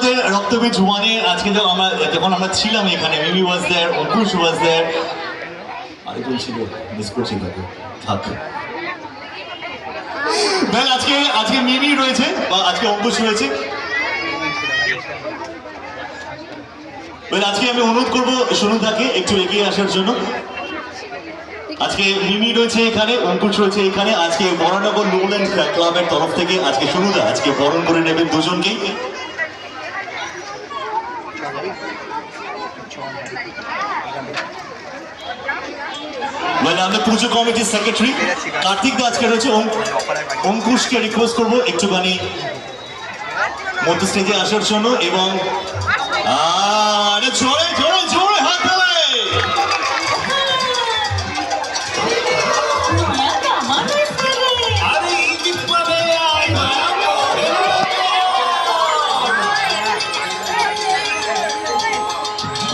আমাদের রক্তবীজ ওয়ানে আজকে যখন আমরা ছিলাম এখানে, মিমি ওয়াজ দেয়ার, অঙ্কুশ ওয়াজ দেয়ার, আরেকজন ছিল, মিস করছি তাকে, থাক। আজকে মিমি রয়েছে বা আজকে অঙ্কুশ রয়েছে। আজকে আমি অনুরোধ করবো সোনুদাকে একটু এগিয়ে আসার জন্য। আজকে মিমি রয়েছে এখানে, অঙ্কুশ রয়েছে এখানে। আজকে বরানগর নোল্যান্ড ক্লাবের তরফ থেকে আজকে সোনুদা আজকে বরণ করে নেবেন দুজনকেই। আমাদের পুজো কমিটির সেক্রেটারি কার্তিক দা আজকে রয়েছে। অঙ্কুশকে রিকোয়েস্ট করবো একটুখানি মধ্য স্টেজে আসার জন্য। এবং জোরে জোরে জোরে